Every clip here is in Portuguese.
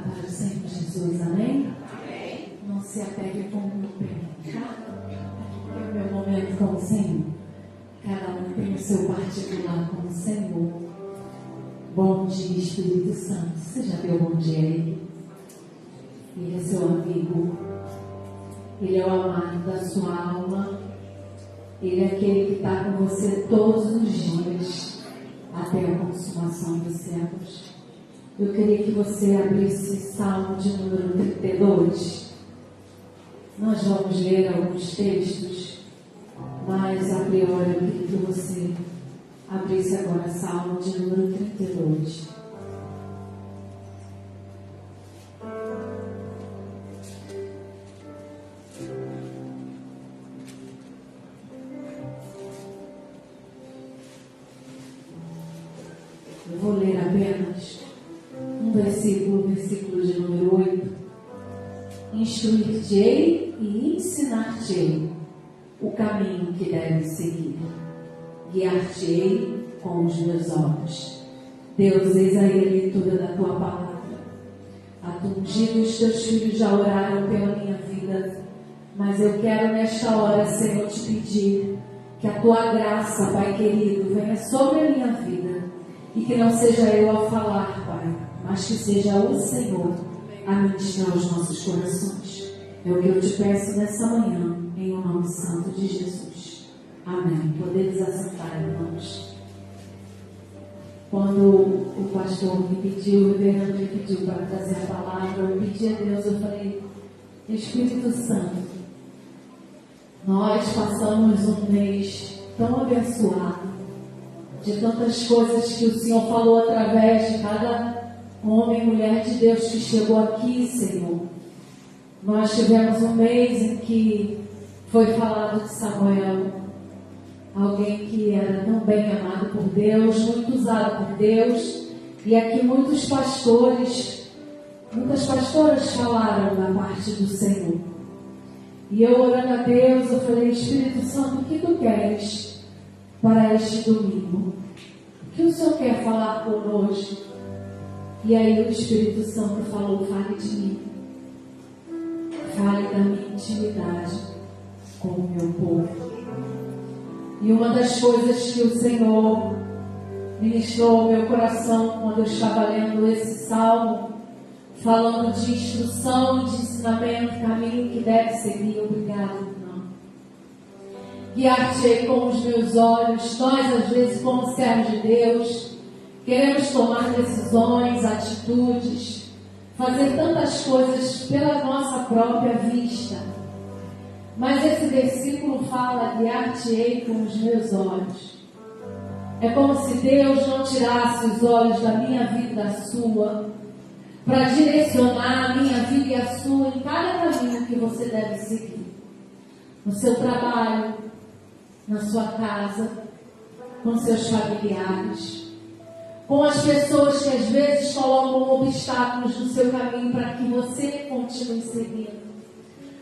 para sempre, Jesus, amém? Amém. Não se apegue com o pé, tá? É o meu momento com o Senhor. Cada um tem o seu particular com o Senhor. Bom dia, Espírito Santo. Você já deu bom dia a Ele? Ele é seu amigo. Ele é o amado da sua alma. Ele é aquele que está com você todos os dias, até a consumação dos séculos. Eu queria que você abrisse Salmo de número 32. Nós vamos ler alguns textos, mas a priori eu queria que você abrisse agora Salmo de número 32. Eu vou ler apenas um versículo de número 8. Instruir-te-ei e ensinar-te-ei o caminho que deves seguir. Guiar-te-ei com os meus olhos. Deus, eis aí a leitura da tua palavra. A tu ungido, os teus filhos já oraram pela minha vida, mas eu quero nesta hora, Senhor, te pedir que a tua graça, Pai querido, venha sobre a minha vida e que não seja eu a falar, Pai, mas que seja o Senhor a ministrar os nossos corações. É o que eu te peço nessa manhã, em o nome santo de Jesus. Amém. Podemos assentar, irmãos. Quando o pastor me pediu, o reverendo me pediu para trazer a palavra, eu pedi a Deus, eu falei, Espírito Santo, nós passamos um mês tão abençoado, de tantas coisas que o Senhor falou através de cada homem e mulher de Deus que chegou aqui, Senhor. Nós tivemos um mês em que foi falado de Samuel, alguém que era tão bem amado por Deus, muito usado por Deus, e aqui muitas pastoras falaram da parte do Senhor. E eu orando a Deus, eu falei, Espírito Santo, o que tu queres para este domingo? O que o Senhor quer falar conosco? E aí o Espírito Santo falou, fale de mim. Fale da minha intimidade com o meu povo. E uma das coisas que o Senhor ministrou ao meu coração quando eu estava lendo esse salmo, falando de instrução, de ensinamento, caminho que deve seguir. Obrigado, irmão. Guiar-te com os meus olhos. Nós, às vezes, como servos de Deus, queremos tomar decisões, atitudes, fazer tantas coisas pela nossa própria vista. Mas esse versículo fala, guiar-te-ei com os meus olhos. É como se Deus não tirasse os olhos da minha vida e da sua, para direcionar a minha vida e a sua em cada caminho que você deve seguir. No seu trabalho, na sua casa, com seus familiares, com as pessoas que às vezes colocam obstáculos no seu caminho para que você continue seguindo.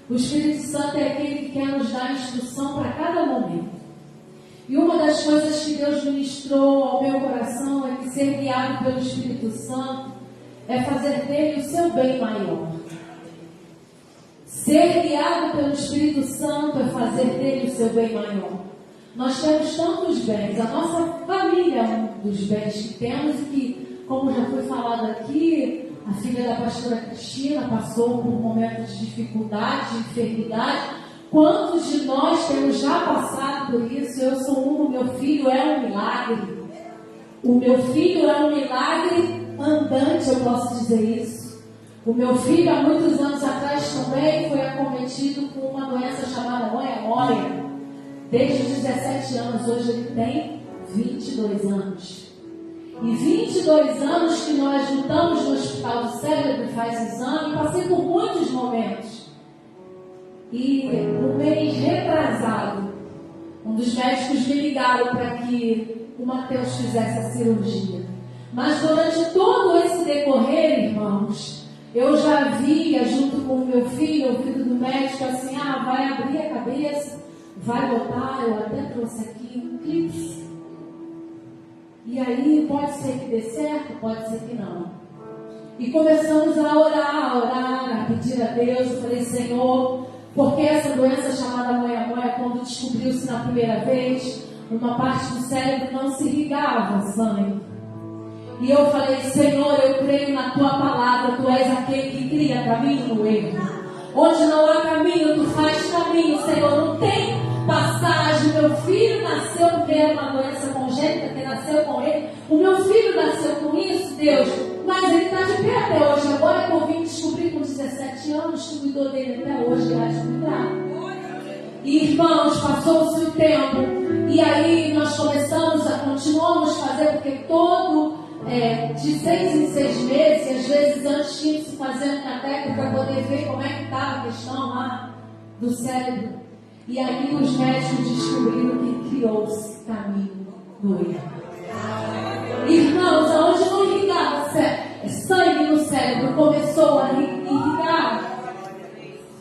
O Espírito Santo é aquele que quer nos dar instrução para cada momento. E uma das coisas que Deus ministrou ao meu coração é que ser guiado pelo Espírito Santo é fazer dele o seu bem maior. Ser guiado pelo Espírito Santo é fazer dele o seu bem maior. Nós temos tantos bens, a nossa família é um dos bens que temos e que, como já foi falado aqui, a filha da pastora Cristina passou por momentos de dificuldade, de enfermidade. Quantos de nós temos já passado por isso? Eu sou o meu filho é um milagre. O meu filho é um milagre andante, eu posso dizer isso. O meu filho, há muitos anos atrás também, foi acometido com uma doença chamada moia-moia. Desde os 17 anos, hoje ele tem 22 anos. E 22 anos que nós lutamos no Hospital do Cérebro, faz exame, passei por muitos momentos. E no mês retrasado, um dos médicos me ligaram para que o Mateus fizesse a cirurgia. Mas durante todo esse decorrer, irmãos, eu já via, junto com o meu filho, o filho do médico, assim, vai abrir a cabeça, vai botar, eu até trouxe aqui um clipe. E aí pode ser que dê certo, pode ser que não. E começamos a orar, a pedir a Deus. Eu falei, Senhor, porque essa doença chamada moia-moia, quando descobriu-se na primeira vez, uma parte do cérebro não se irrigava sangue. E eu falei, Senhor, eu creio na tua palavra, tu és aquele que cria caminho no erro. Onde não há caminho, tu faz caminho, Senhor. Não tem passagem. Meu filho nasceu porque era uma doença congênita, que nasceu com ele. O meu filho nasceu com isso, Deus. Mas ele está de pé até hoje. Agora que eu vim descobrir com 17 anos, tu cuidou dele até hoje, irás cuidar. E irmãos, passou-se o tempo. E aí nós continuamos a fazer, porque de 6 em 6 meses, e às vezes antes tinha que se fazer um cateco para poder ver como é que estava a questão lá do cérebro. E aí os médicos descobriram que criou-se caminho no erro. Irmãos, aonde não irrigava sangue no cérebro, começou a irrigar.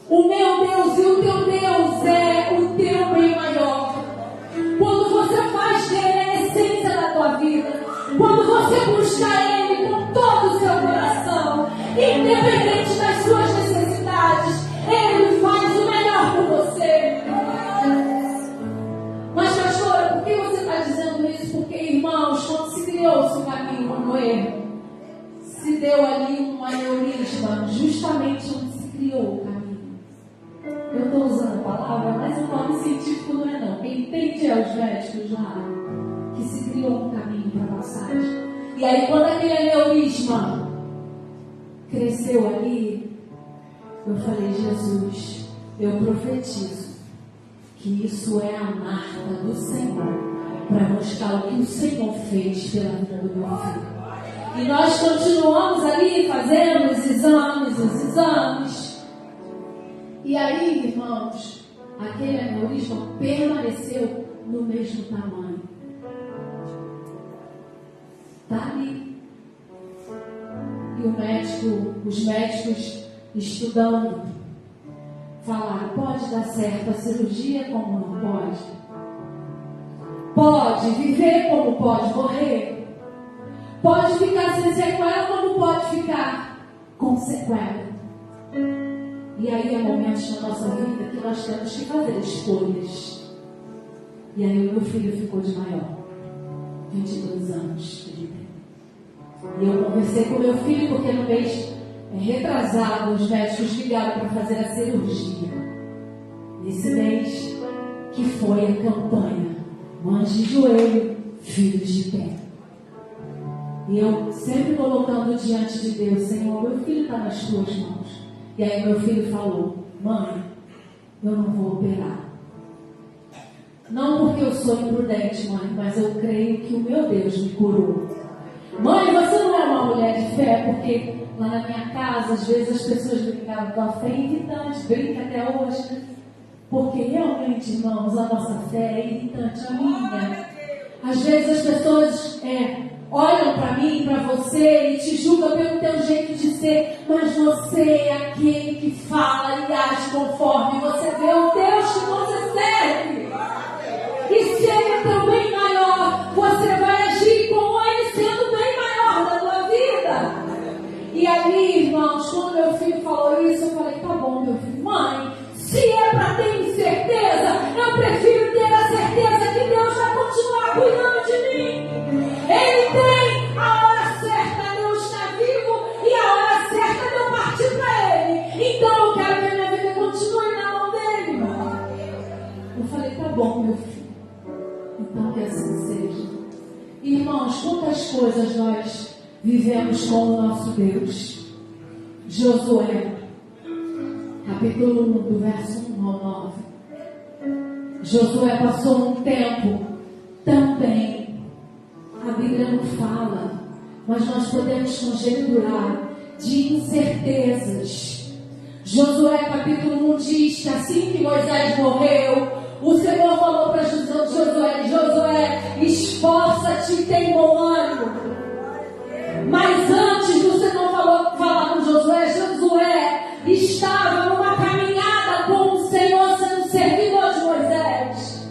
O meu Deus e o teu Deus é o teu bem maior. Quando você faz dele a essência da tua vida, quando você busca ele com todo o seu coração, independente das suas necessidades, ele faz o melhor por você. Mas pastora, por que você está dizendo isso? Porque, irmãos, quando se criou-se o caminho no erro, se deu ali um aneurisma, justamente onde se criou o caminho. Eu estou usando a palavra, mas o nome científico não é não. Quem entende é os médicos lá, que se criou um caminho para passagem. E aí quando aquele aneurisma cresceu ali, eu falei, Jesus, eu profetizo que isso é a marca do Senhor, para mostrar o que o Senhor fez pela vida do meu filho. E nós continuamos ali fazendo os exames. E aí, irmãos, aquele aneurisma permaneceu no mesmo tamanho. Está ali. E os médicos estudando, falaram, pode dar certo a cirurgia como não pode? Pode viver como pode morrer? Pode ficar sem sequela como pode ficar com sequela? E aí é momentos na nossa vida que nós temos que fazer escolhas. E aí o meu filho ficou de maior, 22 anos que ele tem. E eu conversei com o meu filho porque no mês retrasado os médicos ligaram para fazer a cirurgia. Nesse mês que foi a campanha Mães de Joelho, Filhos de Pé. E eu sempre colocando diante de Deus, Senhor, meu filho está nas tuas mãos. E aí meu filho falou, mãe, eu não vou operar. Não porque eu sou imprudente, mãe, mas eu creio que o meu Deus me curou. Mãe, você não é uma mulher de fé, porque lá na minha casa, às vezes as pessoas brincavam com a fé irritante, brinca até hoje, né? Porque realmente, irmãos, a nossa fé é irritante, a minha. Às vezes as pessoas olham para mim, para você e te julgam pelo teu jeito de ser, mas você é aquele que fala e age conforme você vê o Deus que você serve. E se ele é teu bem maior, você vai agir como ele sendo bem maior da tua vida. E ali, irmãos, quando meu filho falou isso, eu falei, tá bom, meu filho, mãe, se é para ter incerteza, eu prefiro ter a certeza que Deus vai continuar cuidando de mim. Ele tem a hora certa de eu estar vivo e a hora certa de eu partir para ele. Então eu quero que a minha vida continue na mão dele. Eu falei, tá bom, meu filho. Então que assim seja. Irmãos, quantas coisas nós vivemos com o nosso Deus. Josué, capítulo 1, do verso 1 ao 9. Josué passou um tempo também. A Bíblia não fala, mas nós podemos conjecturar de incertezas. Josué capítulo 1 diz que assim que Moisés morreu, o Senhor falou para Josué, Josué, esforça-te e tem bom ânimo. Mas antes do Senhor falar com Josué, Josué estava numa caminhada com o Senhor sendo servidor de Moisés.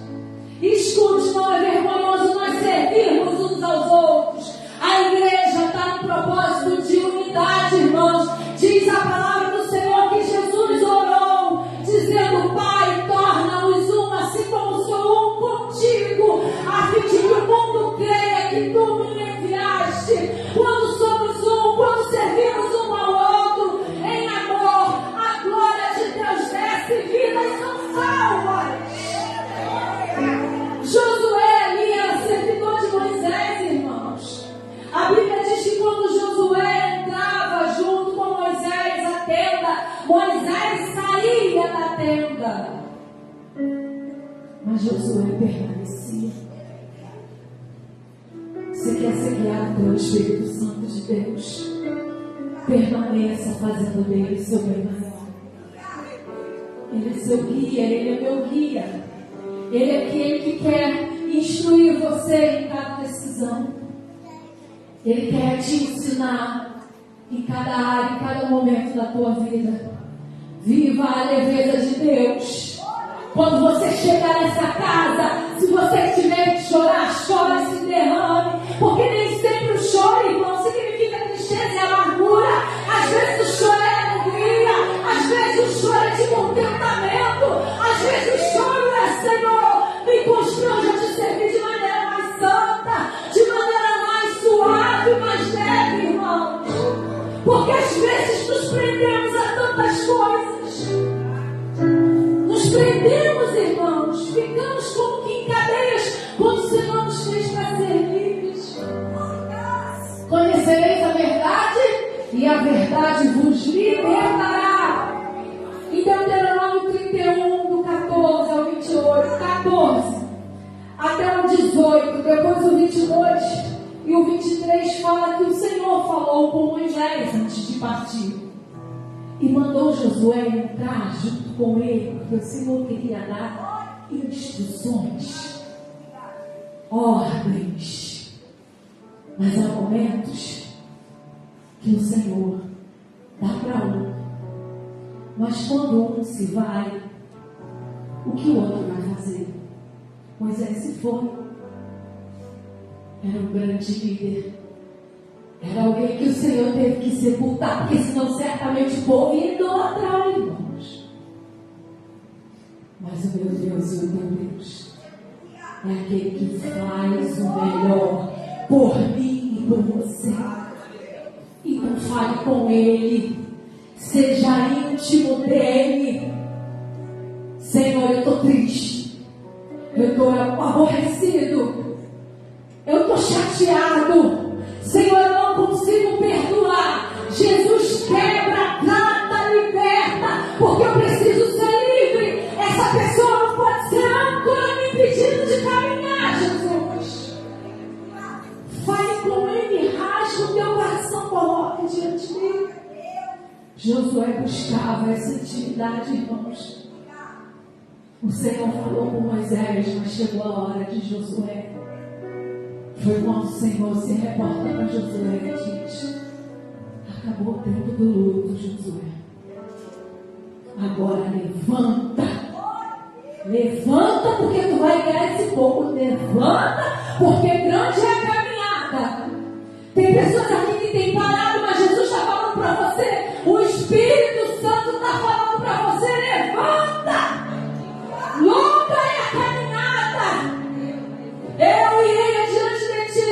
Escute, não é vergonhoso nós servirmos uns aos outros. A igreja está no propósito de unidade Moisés saía da tenda, mas Josué permanecia. Você quer ser guiado pelo Espírito Santo de Deus? Permaneça fazendo dele seu bem maior. Ele é seu guia, ele é meu guia. Ele é aquele que quer instruir você em cada decisão. Ele quer te ensinar em cada área, em cada momento da tua vida. Viva a leveza de Deus. Quando você chegar nessa casa, se você tiver que chorar, chora, se derrame. Porque nem sempre o choro, irmão, significa tristeza e amargura. Às vezes o choro é alegria. Às vezes o choro é de contentamento. Às vezes o choro é: Senhor, me constrange a te servir de maneira mais santa, de maneira mais suave, mais leve, irmão. Porque às vezes nos prendemos a tantas coisas. Nos prendemos, irmãos. Ficamos como que em cadeias, quando o Senhor nos fez para ser livres. Conhecereis a verdade, e a verdade vos libertará. Em Deuteronômio 31, do 14 ao 28, 14 até o 18, depois o 22 e o 23 fala que o Senhor falou com Moisés antes de partir e mandou Josué entrar junto com ele, porque o Senhor queria dar instruções, ordens. Mas há momentos que o Senhor dá para um, mas quando um se vai, o que o outro vai fazer? Moisés se foi. Era um grande líder. Era alguém que o Senhor teve que sepultar, porque senão certamente o povo ia idolatrar, irmãos. Mas o meu Deus e o teu Deus é aquele que faz o melhor por mim e por você. Então fale com Ele, seja íntimo dEle. Senhor, eu estou triste, eu estou aborrecido, eu estou chateado. Senhor, eu não consigo perdoar. Jesus, quebra, trata, liberta, porque eu preciso ser livre. Essa pessoa não pode ser âncora me impedindo de caminhar, Jesus. Fale com Ele, rasga o teu coração, coloque diante dele. Josué buscava essa intimidade, irmãos. O Senhor falou com Moisés, mas chegou a hora de Josué. Foi quando o Senhor se reporta para Josué e diz: acabou o tempo do luto, Josué. Agora levanta. Levanta, porque tu vai ganhar esse povo. Levanta, porque grande é a caminhada. Tem pessoas aqui que têm parado, mas Jesus está falando para você. O Espírito Santo está falando para você: levanta. Longa é a caminhada. Eu irei adiante de ti,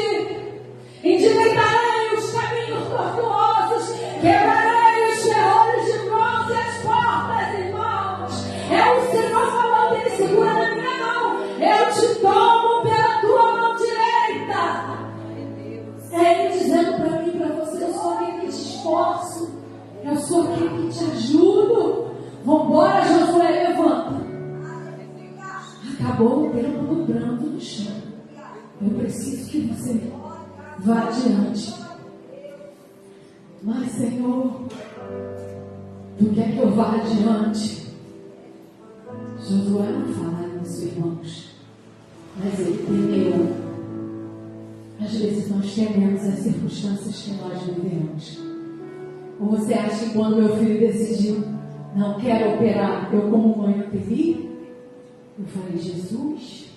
endireitarei os caminhos tortuosos, quebrarei os ferrolhos de bronze e as portas, irmãos. É o Senhor falando, Ele segura na minha mão. Eu te tomo pela tua mão direita. É Ele dizendo para mim e para você: eu sou aquele que te esforço, eu sou aquele que te ajudo. Vambora, Josué, levanta. Acabou o tempo do pranto no chão. Eu preciso que você vá adiante. Mas, Senhor, tu quer que eu vá adiante? Josué não fala isso, irmãos, mas ele temeu. Às vezes nós tememos as circunstâncias que nós vivemos. Ou você acha que quando meu filho decidiu, não quero operar, eu como mãe não temi? Eu falei: Jesus,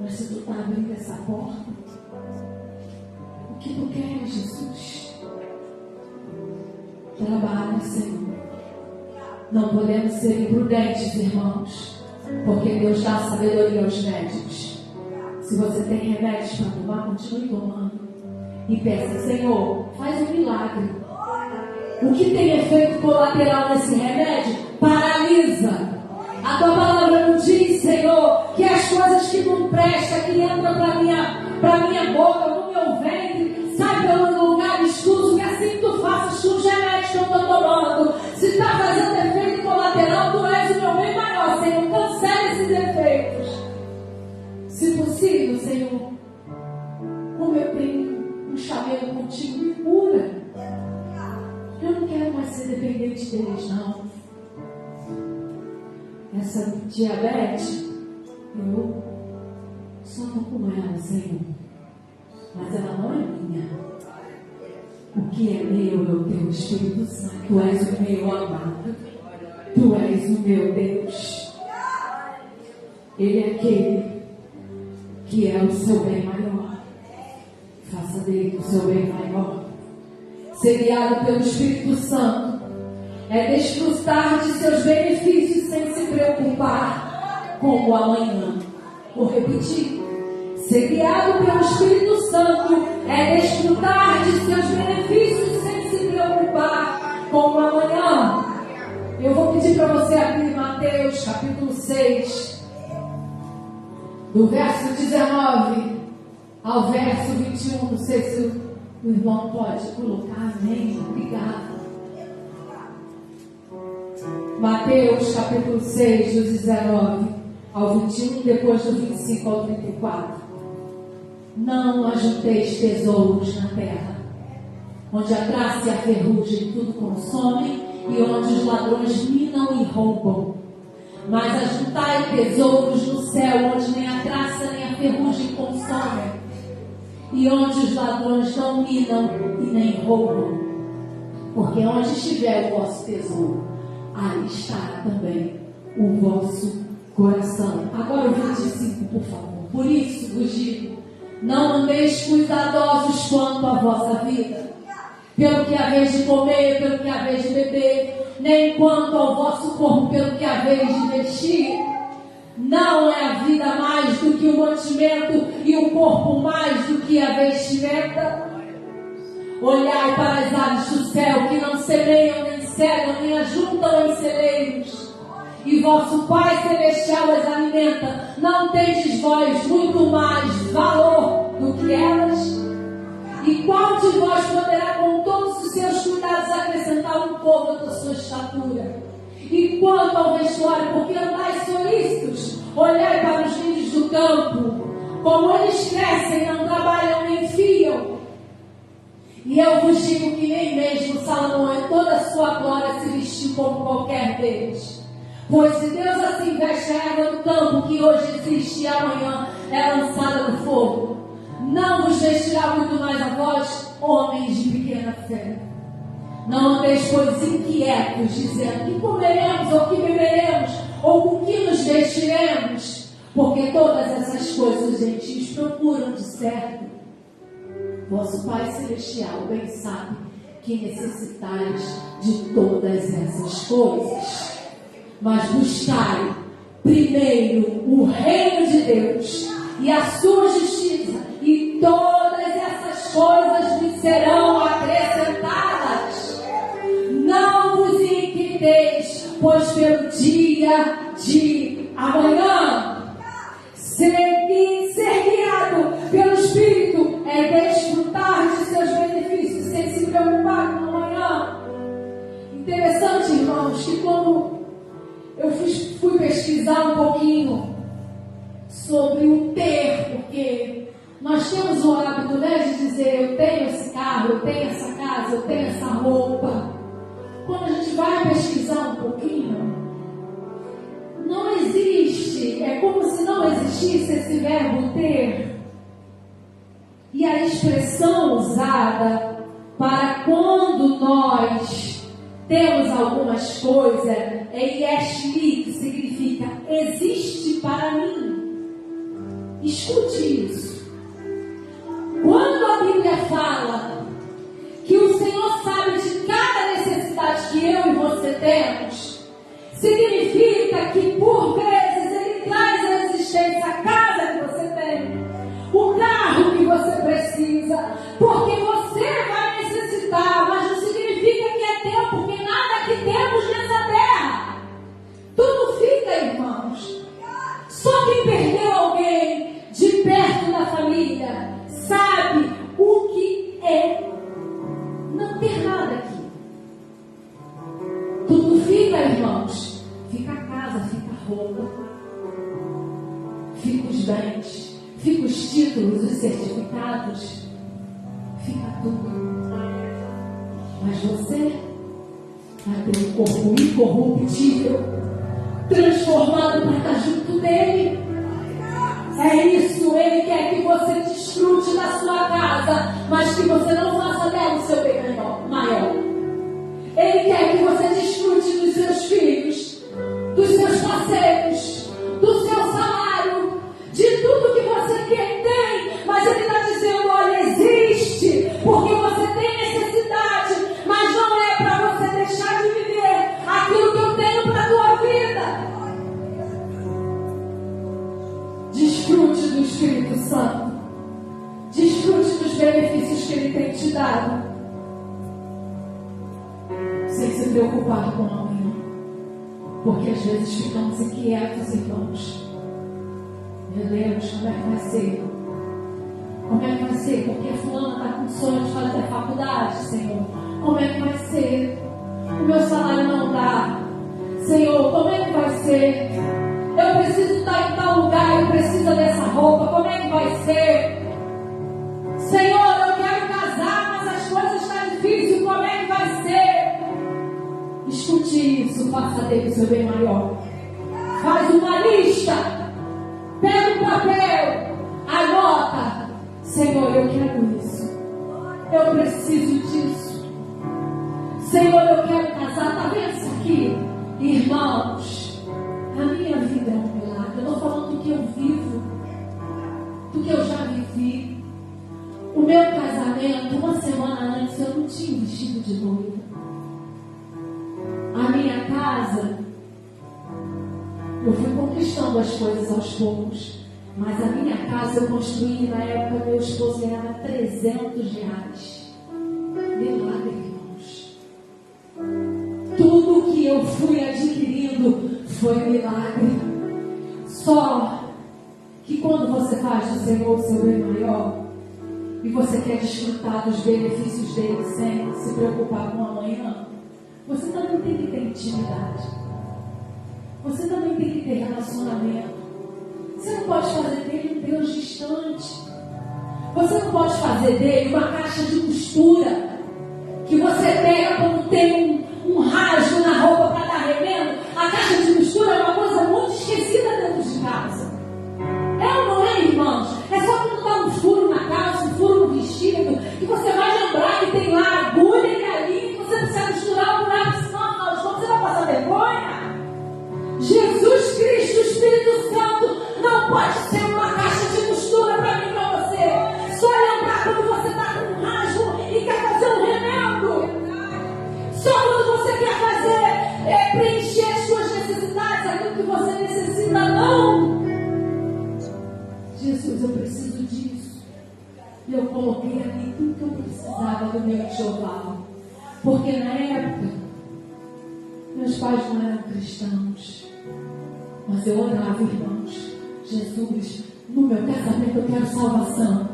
mas se tu está abrindo essa porta, o que tu queres, Jesus? Trabalha, Senhor. Não podemos ser imprudentes, irmãos, porque Deus dá sabedoria aos médicos. Se você tem remédios para tomar, continue tomando. E peça: Senhor, faz um milagre. O que tem efeito colateral nesse remédio? Paralisa. A tua palavra não diz, Senhor, que as coisas que não prestam, que entram para minha boca, no meu ventre, sai pelo lugar escuso, que assim tu faças com os remédios que eu estou tomando. Se está fazendo ser dependente deles, não. Essa diabetes, eu só estou com ela, Senhor. Mas ela não é minha. O que é meu é o teu Espírito Santo. Tu és o meu amado. Tu és o meu Deus. Ele é aquele que é o seu bem maior. Faça dele o seu bem maior. Ser guiado pelo Espírito Santo é desfrutar de seus benefícios sem se preocupar com o amanhã. Vou repetir. Ser guiado pelo Espírito Santo é desfrutar de seus benefícios sem se preocupar com o amanhã. Eu vou pedir para você abrir Mateus capítulo 6, do verso 19 ao verso 21. Não sei se o irmão pode colocar, amém? Obrigado. Mateus capítulo 6, do 19 ao 21, depois do 25 ao 34. Não ajunteis tesouros na terra, onde a traça e a ferrugem tudo consomem, e onde os ladrões minam e roubam. Mas ajuntai tesouros no céu, onde nem a traça nem a ferrugem consomem, e onde os ladrões não minam e nem roubam. Porque onde estiver o vosso tesouro, aí estará também o vosso coração. Agora o 25, por favor. Por isso vos digo, não andeis cuidadosos quanto à vossa vida, pelo que haveis de comer, pelo que haveis de beber, nem quanto ao vosso corpo, pelo que haveis de vestir. Não é a vida mais do que o mantimento, e o corpo mais do que a vestimenta? Olhai para as aves do céu, que não semeiam, nem cegam, nem ajuntam em celeiros, e vosso Pai Celestial as alimenta. Não tendes vós muito mais valor do que elas? E qual de vós poderá, com todos os seus cuidados, acrescentar um côvado da sua estatura? E quanto ao vestuário, porque andais solícitos? Olhai para os lírios do campo, como eles crescem, não trabalham nem fiam. E eu vos digo que nem mesmo Salomão, em toda a sua glória, se vestiu como qualquer deles. Pois se Deus assim veste a erva do campo, que hoje existe e amanhã é lançada no fogo, não vos vestirá muito mais a vós, homens de pequena fé. Não andeis, pois, inquietos, dizendo: que comeremos, ou que beberemos, ou com que nos vestiremos? Porque todas essas coisas os gentios procuram, de certo. Vosso Pai Celestial bem sabe que necessitais de todas essas coisas. Mas buscai primeiro o reino de Deus e a sua justiça, e todas essas coisas lhe serão acrescentadas. Não vos inquieteis, pois pelo dia de amanhã. Ser guiado pelo Espírito é desfrutar de seus benefícios sem se preocupar com amanhã. Interessante, irmãos, que quando eu fui pesquisar um pouquinho sobre o ter, porque nós temos o hábito, né, de dizer: eu tenho esse carro, eu tenho essa casa, eu tenho essa roupa. Quando a gente vai pesquisar um pouquinho, não existe, é como se não existisse esse verbo ter. E a expressão usada para quando nós temos algumas coisas é yeshli, que significa existe para mim. Escute isso. Quando a Bíblia fala que o Senhor sabe de cada necessidade que eu e você temos, significa que por vezes Ele traz à existência a casa que você tem, o carro que você precisa, porque você vai necessitar, mas não significa que é teu, porque nada que temos nessa terra, tudo fica, irmãos. Só quem perdeu alguém de perto da família sabe o que é não ter nada aqui. Tudo fica, irmãos. Fica a casa, fica a roupa, fica os bens, fica os títulos, os certificados, fica tudo. Mas você a ter um corpo incorruptível, transformado para estar junto dele. É isso, ele quer que você desfrute da sua casa, mas que você não faça dela o seu bem maior. Ele quer que você desfrute dos seus filhos, dos seus parceiros, do seu salário, de tudo que você tem, mas ele está dizendo, olha, existe, porque você tem necessidade, mas não é para você deixar de viver aquilo que eu tenho para a tua vida. Desfrute do Espírito Santo. Desfrute dos benefícios que ele tem te dado. Sem se preocupar com amanhã. Porque às vezes ficamos inquietos, irmãos. Meu Deus, como é que vai ser? Como é que vai ser? Porque a fulana está com sonho de fazer a faculdade, Senhor. Como é que vai ser? O meu salário não dá. Senhor, como é que vai ser? Eu preciso estar em tal lugar, eu preciso dessa roupa, como é que vai ser? Senhor, eu quero casar, mas as coisas estão difíceis, como é que vai ser? Escute isso, faça dele o seu bem maior. Faz uma lista, pega um papel, anota. Senhor, eu quero isso. Eu preciso disso. Senhor, eu quero casar, está vendo isso aqui? Irmãos, a minha vida é um milagre. Eu não estou falando do que eu vivo, do que eu já vivi. O meu casamento, uma semana antes, eu não tinha vestido de noiva. A minha casa, eu fui conquistando as coisas aos poucos. Mas a minha casa eu construí, na época meu esposo ganhava R$300. Milagre, irmãos. Tudo que eu fui adquirindo foi milagre. Só que quando você faz do Senhor o seu bem maior e você quer desfrutar dos benefícios dele sem se preocupar com amanhã, você também tem que ter intimidade. Você também tem que ter relacionamento. Você não pode fazer dele um Deus distante. Você não pode fazer dele uma caixa de costura que você pega quando tem um rasgo na roupa para dar remendo. A caixa de costura é uma coisa muito esquecida dentro de casa. É ou não é, irmãos? É só quando dá um furo na calça, um furo no vestido, que você vai lembrar que tem lá a agulha e a linha, que você precisa costurar o buraco, senão afinal de contas você vai passar vergonha. Jesus Cristo, o Espírito Santo, não pode ser uma caixa de costura para mim e para você. Só lembrar quando você está com um rasgo e quer fazer um remendo. Só quando você quer fazer, preencher as suas necessidades, aquilo que você necessita, não. Jesus, eu preciso disso. E eu coloquei ali tudo que eu precisava do meu enxoval. Porque na época, meus pais não eram cristãos. Mas eu orava, irmãos. Jesus, no meu casamento eu quero salvação.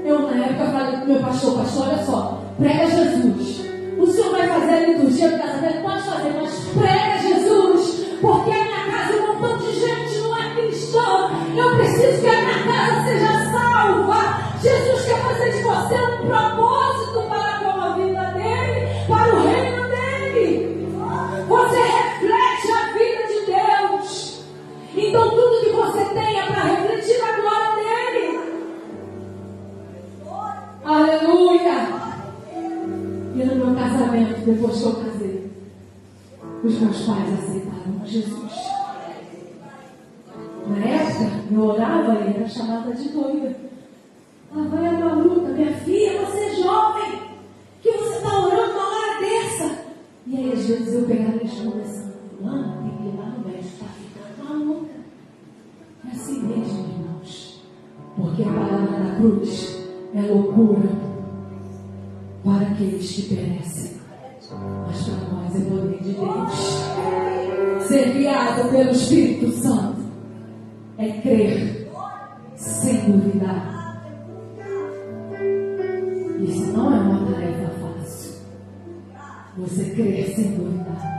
Eu na época falei com o meu pastor, olha só, prega Jesus. O senhor vai fazer a liturgia do casamento? Pode fazer, mas prega Jesus. Porque a minha casa é um montão de gente, não é cristã. Eu preciso que a minha casa seja salva. Jesus quer fazer de você um propósito para com a vida dele, para o reino dele. Você reflete a vida de Deus. Então tudo que você tem é para refletir a glória dele. Aleluia. E no meu casamento, depois que eu casei, os meus pais aceitaram a Jesus. Na época, eu orava e era chamada de noiva. Lá vai a maluca, minha filha, você é jovem, que você está orando na hora dessa? E aí às vezes eu pegava e conversando, fulano, tem que ir lá no médico, está ficando maluca. É assim mesmo, irmãos. Porque a palavra da cruz é loucura para aqueles que perecem, mas para nós é poder de Deus. Ser guiado pelo Espírito Santo é crer sem duvidar. Isso não é uma tarefa fácil. Você crer sem duvidar.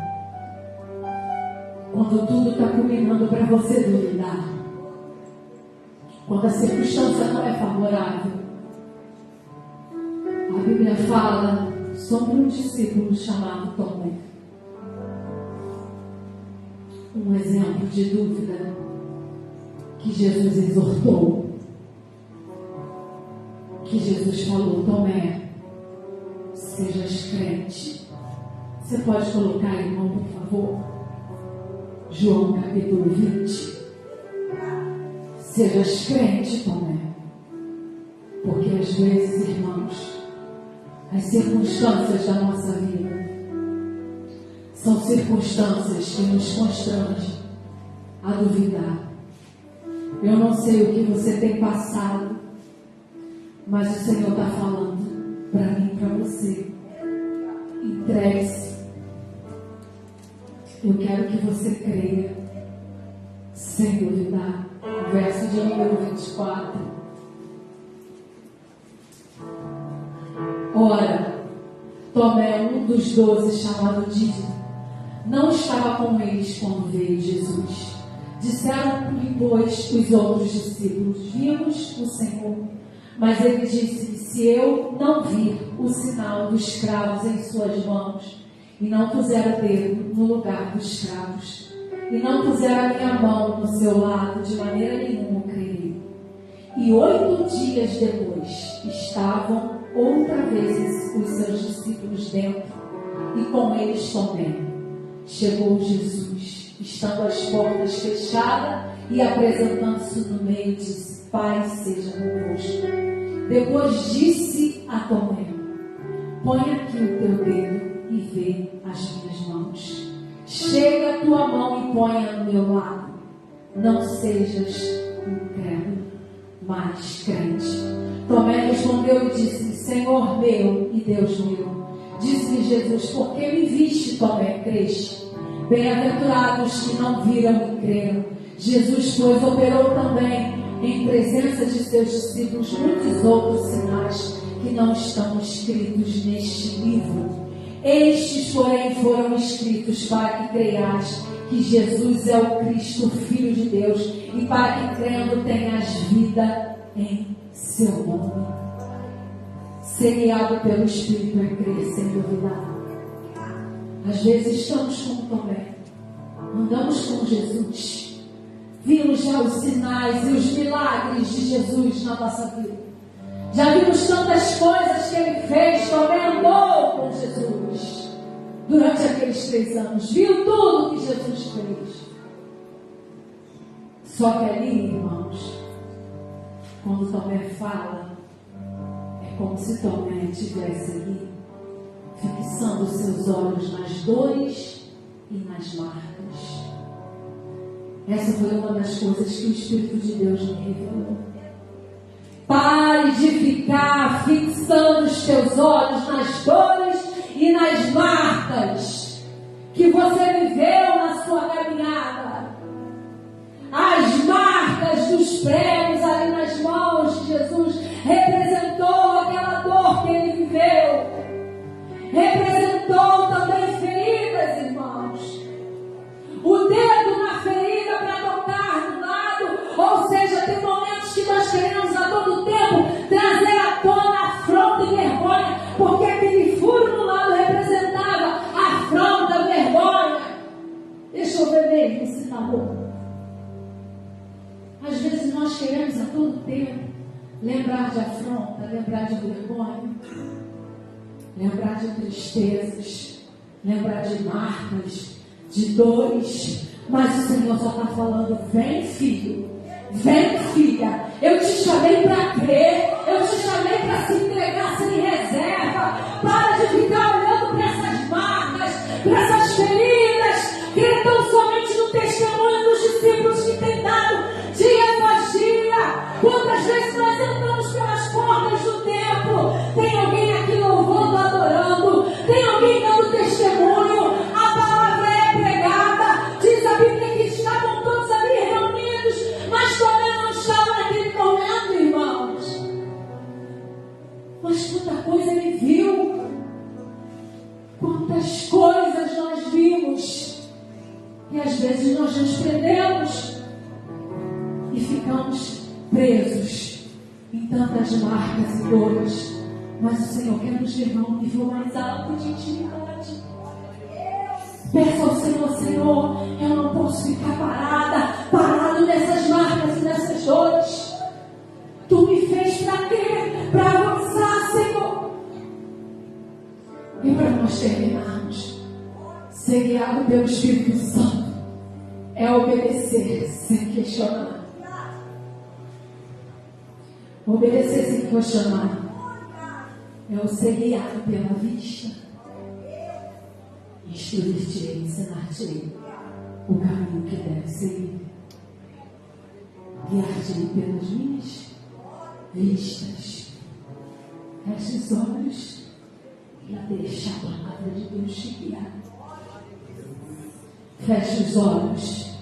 Quando tudo está combinando para você duvidar, quando a circunstância não é favorável, a Bíblia fala sobre um discípulo chamado Tomé. momento de dúvida que Jesus exortou, que Jesus falou: Tomé, sejas crente. Você pode colocar, irmão, por favor? João capítulo 20. Sejas crente, Tomé. Porque às vezes, irmãos, as circunstâncias da nossa vida são circunstâncias que nos constrangem a duvidar. Eu não sei o que você tem passado, mas o Senhor está falando para mim e para você. Entregue-se. Eu quero que você creia sem duvidar. Verso de número 24. Ora, Tomé, um dos 12, chamado Dídimo, não estava com eles quando veio Jesus. Disseram-lhe, pois, os outros discípulos: vimos o Senhor. Mas ele disse: se eu não vir o sinal dos cravos em suas mãos, e não puser o dedo no lugar dos cravos, e não puser a minha mão no seu lado, de maneira nenhuma crerei. E 8 dias depois estavam outra vez os seus discípulos dentro, e com eles Tomé. Chegou Jesus, estando as portas fechadas, e apresentando-se no meio, disse: Pai seja convosco. Depois disse a Tomé: põe aqui o teu dedo e vê as minhas mãos. Chega a tua mão e põe-a no meu lado. Não sejas incrédulo, mas crente. Tomé respondeu e disse: Senhor meu e Deus meu. Disse-lhe Jesus: por que me viste, Tomé, creste? Bem-aventurados que não viram e creram. Jesus, pois, operou também em presença de seus discípulos muitos outros sinais que não estão escritos neste livro. Estes, porém, foram escritos para que creias que Jesus é o Cristo, o Filho de Deus, e para que crendo tenhas vida em seu nome. Ser guiado pelo Espírito é crer sem duvidar. Às vezes estamos como Tomé, andamos com Jesus, vimos já os sinais e os milagres de Jesus na nossa vida. Já vimos tantas coisas que Ele fez. Tomé andou com Jesus durante aqueles 3 anos, viu tudo que Jesus fez. Só que ali, irmãos, quando Tomé fala, é como se Tomé estivesse ali fixando seus olhos nas dores e nas marcas. Essa foi uma das coisas que o Espírito de Deus me revelou. Pare de ficar fixando os teus olhos nas dores e nas marcas que você viveu na sua caminhada. As marcas dos pregos ali nas mãos de Jesus representou aquela dor que Ele viveu. Representou também feridas, irmãos. O dedo na ferida para tocar do lado. Ou seja, tem momentos que nós queremos a todo tempo trazer à tona afronta e vergonha, porque aquele furo no lado representava afronta, vergonha. Deixa eu ver mesmo se está bom. Às vezes nós queremos a todo tempo lembrar de afronta, lembrar de vergonha, lembrar de tristezas, lembrar de marcas, de dores. Mas o Senhor só está falando: vem, filho, vem, filha. Eu te chamei para crer, eu te chamei para se entregar sem reserva. Para de ficar olhando para essas marcas, para essas feridas. Crê tão somente no testemunho dos discípulos que tem dado dia após dia. Quantas vezes nós entramos pelas portas do templo, tem alguém aqui louvando, adorando, tem alguém dando testemunho, a palavra é pregada, diz a Bíblia que estavam todos ali reunidos, mas Tomé não estava naquele momento, irmãos. Mas quanta coisa ele viu, quantas coisas nós vimos, e às vezes nós nos prendemos e ficamos presos em tantas marcas e dores. Mas o Senhor quer nos levar a um nível mais alto de intimidade. Peça ao Senhor: Senhor, eu não posso ficar parado nessas marcas e nessas dores. Tu me fez para quê? Para avançar, Senhor. E para nós terminarmos, ser guiado pelo Espírito Santo é obedecer sem questionar. Obedecer sem questionar é o ser guiado pela vista. Instruir-te-ei, ensinar-te-ei o caminho que deve seguir. Guiar-te-ei pelas minhas vistas. Feche os olhos e deixa a palavra de Deus te guiar. Feche os olhos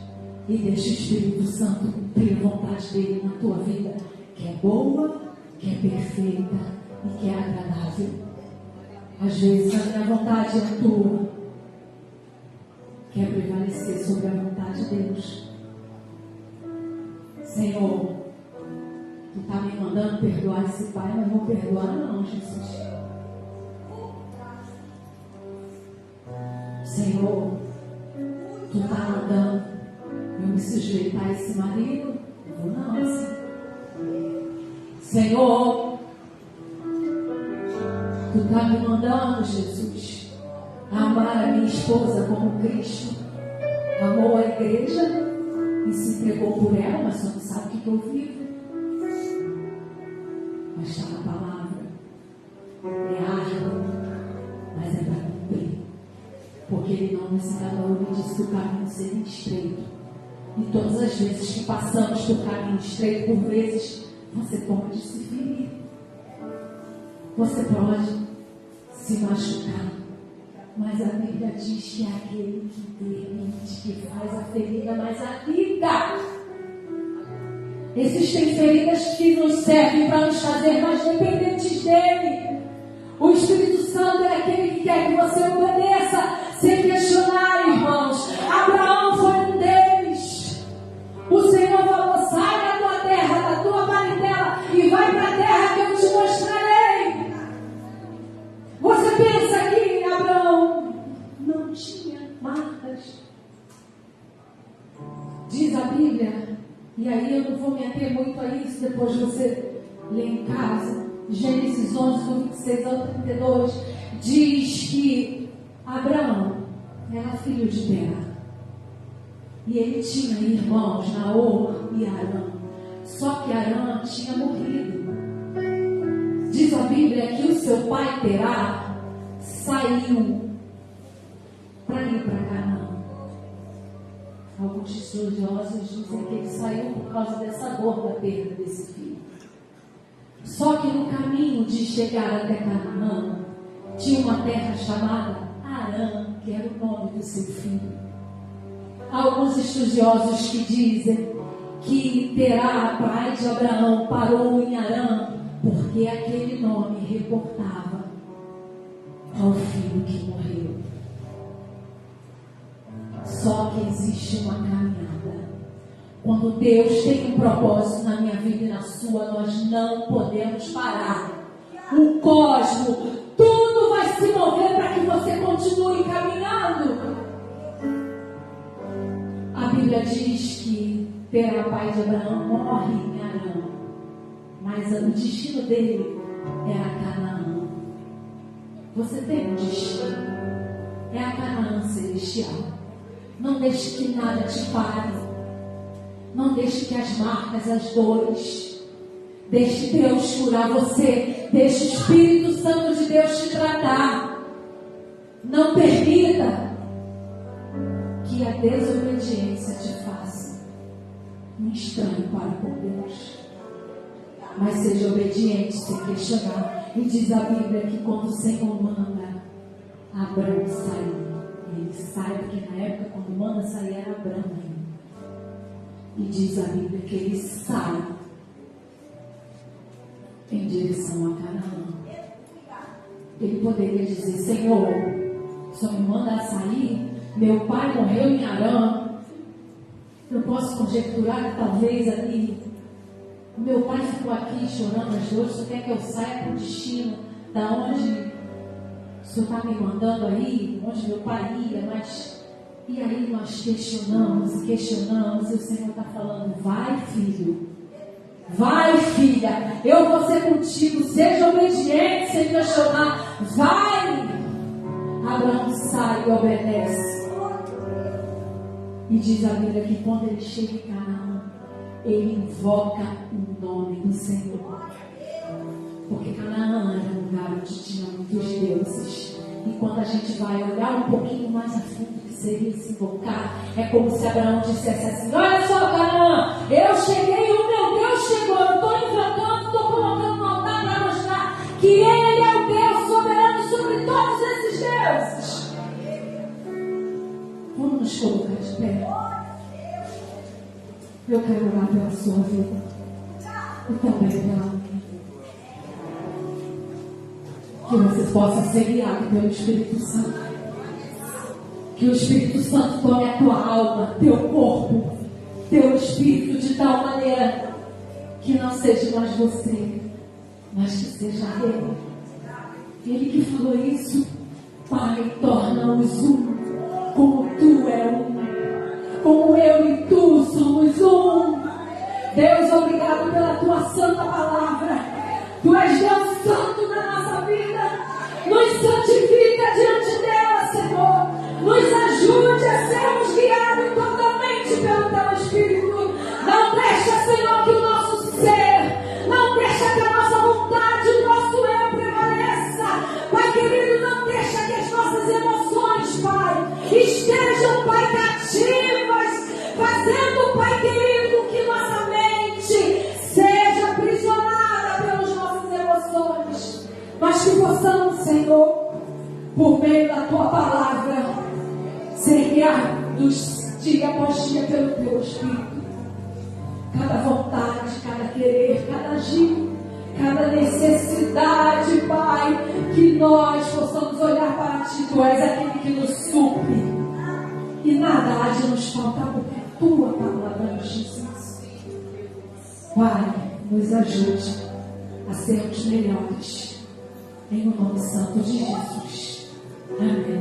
e deixa o Espírito Santo cumprir a vontade dele na tua vida, que é boa, que é perfeita e que é agradável. Às vezes a minha vontade é a tua. Quer prevalecer sobre a vontade de Deus. Senhor, tu está me mandando perdoar esse pai, mas não vou perdoar não, Jesus. Senhor, tu está mandando eu me sujeitar a esse marido, não vou não, assim. Senhor, tu está me mandando, Jesus, amar a minha esposa como Cristo amou a igreja e se entregou por ela, mas só não sabe o que eu vivo. Mas está na palavra, é árdua, mas é para cumprir, porque ele não nos enganou e disse que o caminho seria estreito. E todas as vezes que passamos por caminho estreito, por vezes você pode se ferir, você pode se machucar. Mas a Bíblia diz que é aquele que permite, que faz a ferida mais ardida. Existem feridas que nos servem para nos fazer mais dependentes dele. O Espírito Santo é aquele que quer que você obedeça, sem questionar, irmãos. Abraão foi um deles. O Senhor falou: sai da tua terra, da tua parentela, e vai para a terra que eu te mostrarei. Você pensa que Abraão não tinha marcas? Diz a Bíblia, e aí eu não vou me ater muito a isso, depois você lê em casa, Gênesis 11, do 26 ao 32, diz que Abraão era filho de Terá, e ele tinha irmãos, Naor e Arã, só que Arã tinha morrido. Diz a Bíblia que o seu pai Terá saiu para ir para Canaã. Alguns estudiosos dizem que ele saiu por causa dessa dor da perda desse filho. Só que no caminho de chegar até Canaã, tinha uma terra chamada Arã, que era o nome do seu filho. Há alguns estudiosos que dizem que Terá, pai de Abraão, parou em Arã, porque aquele nome reportava ao filho que morreu. Só que existe uma caminhada. Quando Deus tem um propósito na minha vida e na sua, nós não podemos parar. O cosmos, tudo vai se mover para que você continue caminhando. A Bíblia diz que Terá, pai de Abraão, morre em Arã, mas o destino dele era Canaã. Você tem um destino, é a Canaã celestial. Não deixe que nada te pare. Não deixe que as marcas, as dores, deixe Deus curar você. Deixe o Espírito Santo de Deus te tratar. Não permita que a desobediência te faça um estranho para com Deus. Mas seja obediente sem questionar. E diz a Bíblia que quando o Senhor manda Abraão sair, ele sai, porque na época quando manda sair era Abraão ainda. E diz a Bíblia que ele sai em direção a Canaã. Ele poderia dizer: Senhor, o Senhor me manda sair, meu pai morreu em Arã. Eu posso conjecturar que talvez ali meu pai ficou aqui chorando as dores. Você quer que eu saia para o destino da onde o Senhor está me mandando aí, onde meu pai ia, mas e aí aí nós questionamos, e o Senhor está falando, vai filho, vai filha, eu vou ser contigo, seja obediente sem questionar, vai. Abraão sai e obedece. E diz a Bíblia que quando ele chega em Canaã, ele invoca o nome do Senhor. Porque Canaã era um lugar onde tinha muitos deuses. E quando a gente vai olhar um pouquinho mais a fundo que seria se invocar, é como se Abraão dissesse assim: olha só, Canaã, eu cheguei, o meu Deus chegou, eu estou invocando, estou colocando um altar para mostrar que Ele é o Deus soberano sobre todos esses deuses. Vamos nos colocar de pé. Eu quero orar pela sua vida e também pela minha. Que você possa ser guiado pelo Espírito Santo. Que o Espírito Santo tome a tua alma, teu corpo, teu espírito de tal maneira que não seja mais você, mas que seja Ele. Ele que falou isso. Pai, torna-os um, como Tu é um, como eu e Tu somos um. Deus, obrigado pela Tua santa palavra. Tu és Deus santo na nossa vida. Nos santifica diante dela, Senhor. Nos ajude a sermos guiados totalmente pelo Teu Espírito. Não deixa, Senhor, que o nosso ser, não deixa que a nossa vontade, o nosso eu prevaleça. Pai querido, não deixa que as nossas emoções, Pai, estejam, Pai, cativas, fazendo, Pai querido, que nossa mente seja aprisionada pelas nossas emoções, mas que possamos, Senhor, por meio da Tua palavra, ser guiados dia após dia pelo Teu Espírito. Cada vontade, cada querer, cada agir, cada necessidade, Pai, que nós possamos olhar para Ti. Tu és aquele que nos supre e nada há de nos faltar, porque a Tua palavra nos diz isso. Pai, nos ajude a sermos melhores, em o nome santo de Jesus. Amém.